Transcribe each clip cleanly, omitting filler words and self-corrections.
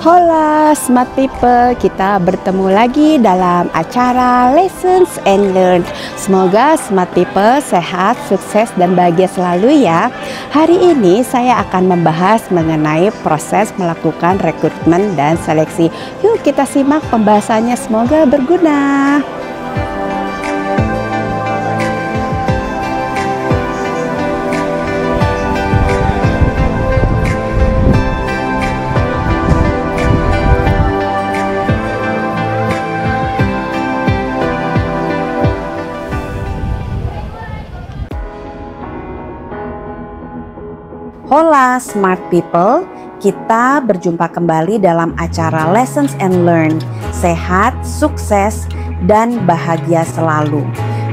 Hola Smart People, kita bertemu lagi dalam acara Lessons and Learn. Semoga Smart People sehat, sukses dan bahagia selalu ya. Hari ini saya akan membahas mengenai proses melakukan rekrutmen dan seleksi. Yuk kita simak pembahasannya, semoga berguna. Hola Smart People, kita berjumpa kembali dalam acara Lessons and Learn. Sehat, sukses, dan bahagia selalu.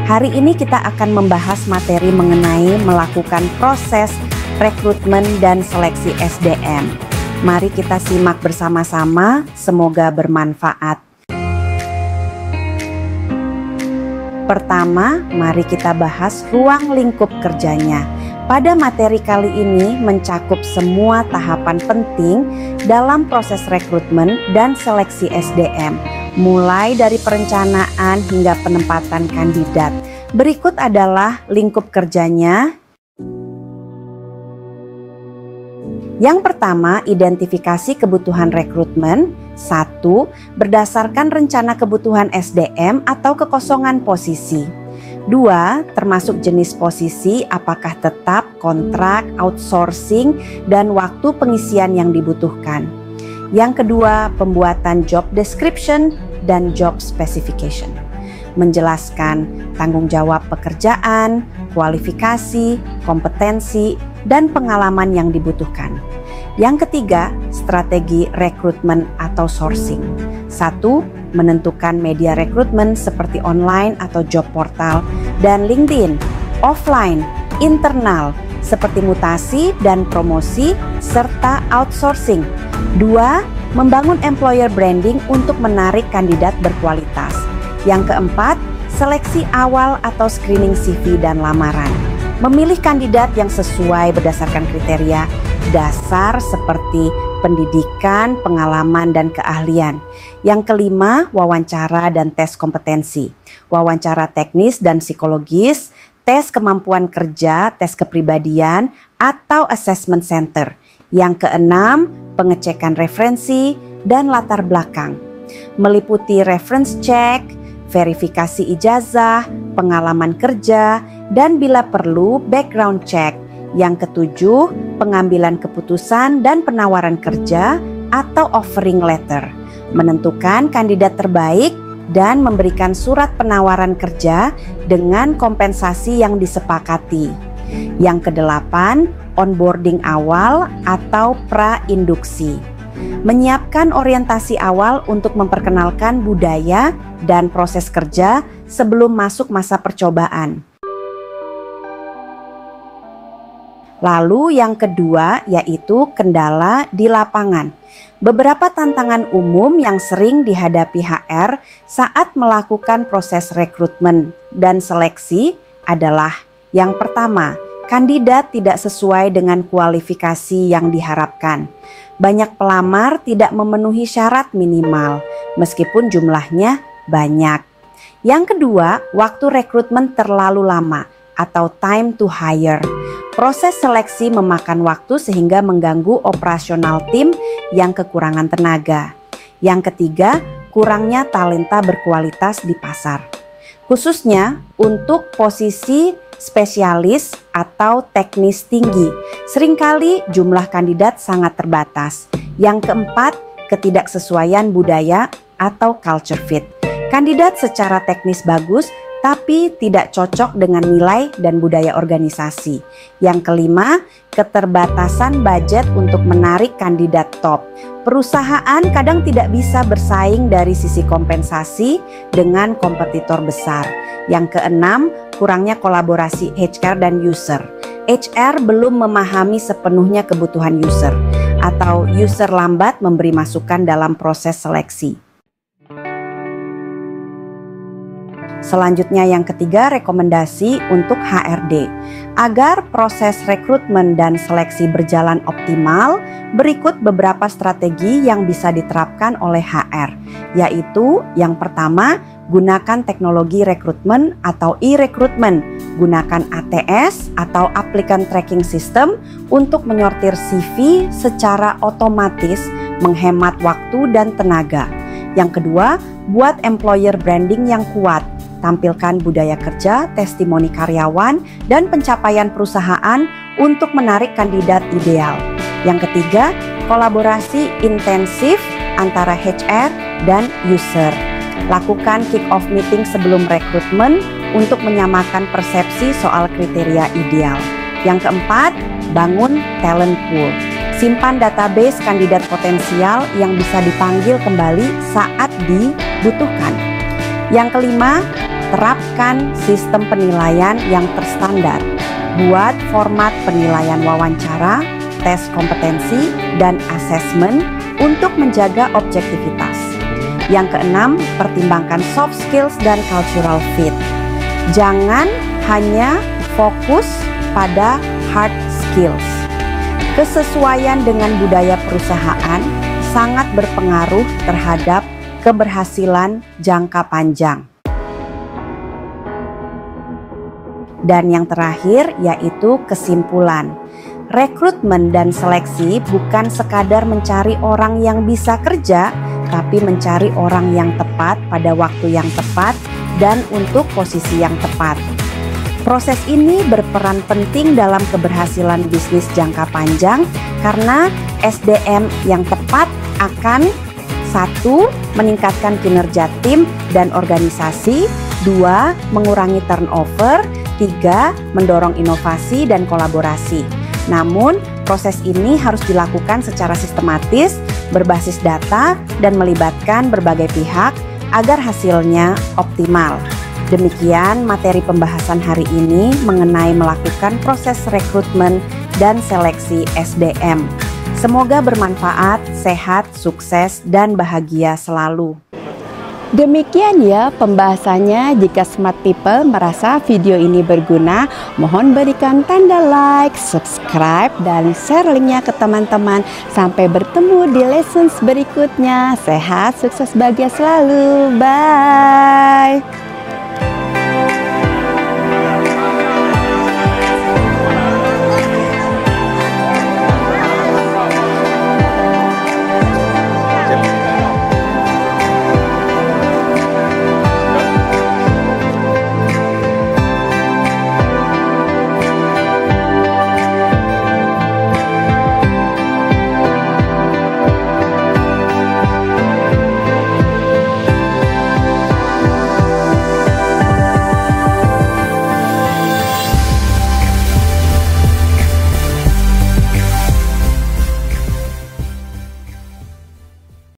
Hari ini kita akan membahas materi mengenai melakukan proses rekrutmen dan seleksi SDM. Mari kita simak bersama-sama, semoga bermanfaat. Pertama, mari kita bahas ruang lingkup kerjanya. Pada materi kali ini mencakup semua tahapan penting dalam proses rekrutmen dan seleksi SDM, mulai dari perencanaan hingga penempatan kandidat. Berikut adalah lingkup kerjanya. Yang pertama, identifikasi kebutuhan rekrutmen. 1. Berdasarkan rencana kebutuhan SDM atau kekosongan posisi. 2. Termasuk jenis posisi, apakah tetap, kontrak, outsourcing, dan waktu pengisian yang dibutuhkan. Yang kedua, pembuatan job description dan job specification. Menjelaskan tanggung jawab pekerjaan, kualifikasi, kompetensi, dan pengalaman yang dibutuhkan. Yang ketiga, strategi rekrutmen atau sourcing. 1. Menentukan media rekrutmen seperti online atau job portal dan LinkedIn, offline, internal seperti mutasi dan promosi serta outsourcing. 2. Membangun employer branding untuk menarik kandidat berkualitas. Yang keempat, seleksi awal atau screening CV dan lamaran. Memilih kandidat yang sesuai berdasarkan kriteria dasar seperti pendidikan, pengalaman, dan keahlian. Yang kelima, wawancara dan tes kompetensi. Wawancara teknis dan psikologis, tes kemampuan kerja, tes kepribadian, atau assessment center. Yang keenam, pengecekan referensi dan latar belakang. Meliputi reference check, verifikasi ijazah, pengalaman kerja, dan bila perlu background check. Yang ketujuh, pengambilan keputusan dan penawaran kerja atau offering letter. Menentukan kandidat terbaik dan memberikan surat penawaran kerja dengan kompensasi yang disepakati. Yang kedelapan, onboarding awal atau pra-induksi. Menyiapkan orientasi awal untuk memperkenalkan budaya dan proses kerja sebelum masuk masa percobaan. Lalu yang kedua yaitu kendala di lapangan. Beberapa tantangan umum yang sering dihadapi HR saat melakukan proses rekrutmen dan seleksi adalah yang pertama, kandidat tidak sesuai dengan kualifikasi yang diharapkan. Banyak pelamar tidak memenuhi syarat minimal meskipun jumlahnya banyak. Yang kedua, waktu rekrutmen terlalu lama atau time to hire. Proses seleksi memakan waktu sehingga mengganggu operasional tim yang kekurangan tenaga. Yang ketiga, kurangnya talenta berkualitas di pasar. Khususnya untuk posisi spesialis atau teknis tinggi. Seringkali jumlah kandidat sangat terbatas. Yang keempat, ketidaksesuaian budaya atau culture fit. Kandidat secara teknis bagus tapi tidak cocok dengan nilai dan budaya organisasi. Yang kelima, keterbatasan budget untuk menarik kandidat top. Perusahaan kadang tidak bisa bersaing dari sisi kompensasi dengan kompetitor besar. Yang keenam, kurangnya kolaborasi HR dan user. HR belum memahami sepenuhnya kebutuhan user, atau user lambat memberi masukan dalam proses seleksi. Selanjutnya yang ketiga, rekomendasi untuk HRD. Agar proses rekrutmen dan seleksi berjalan optimal, berikut beberapa strategi yang bisa diterapkan oleh HR, yaitu yang pertama, gunakan teknologi rekrutmen atau e-recruitment. Gunakan ATS atau Applicant Tracking System untuk menyortir CV secara otomatis, menghemat waktu dan tenaga. Yang kedua, buat employer branding yang kuat. Tampilkan budaya kerja, testimoni karyawan, dan pencapaian perusahaan untuk menarik kandidat ideal. Yang ketiga, kolaborasi intensif antara HR dan user. Lakukan kick-off meeting sebelum rekrutmen untuk menyamakan persepsi soal kriteria ideal. Yang keempat, bangun talent pool. Simpan database kandidat potensial yang bisa dipanggil kembali saat dibutuhkan. Yang kelima, terapkan sistem penilaian yang terstandar. Buat format penilaian wawancara, tes kompetensi, dan asesmen untuk menjaga objektivitas. Yang keenam, pertimbangkan soft skills dan cultural fit. Jangan hanya fokus pada hard skills. Kesesuaian dengan budaya perusahaan sangat berpengaruh terhadap keberhasilan jangka panjang. Dan yang terakhir yaitu kesimpulan. Rekrutmen dan seleksi bukan sekadar mencari orang yang bisa kerja, tapi mencari orang yang tepat pada waktu yang tepat dan untuk posisi yang tepat. Proses ini berperan penting dalam keberhasilan bisnis jangka panjang karena SDM yang tepat akan 1. Meningkatkan kinerja tim dan organisasi, 2. Mengurangi turnover, 3. Mendorong inovasi dan kolaborasi. Namun, proses ini harus dilakukan secara sistematis, berbasis data, dan melibatkan berbagai pihak agar hasilnya optimal. Demikian materi pembahasan hari ini mengenai melakukan proses rekrutmen dan seleksi SDM. Semoga bermanfaat, sehat, sukses, dan bahagia selalu. Demikian ya pembahasannya. Jika smart people merasa video ini berguna, mohon berikan tanda like, subscribe, dan share linknya ke teman-teman. Sampai bertemu di lessons berikutnya. Sehat, sukses, bahagia selalu. Bye.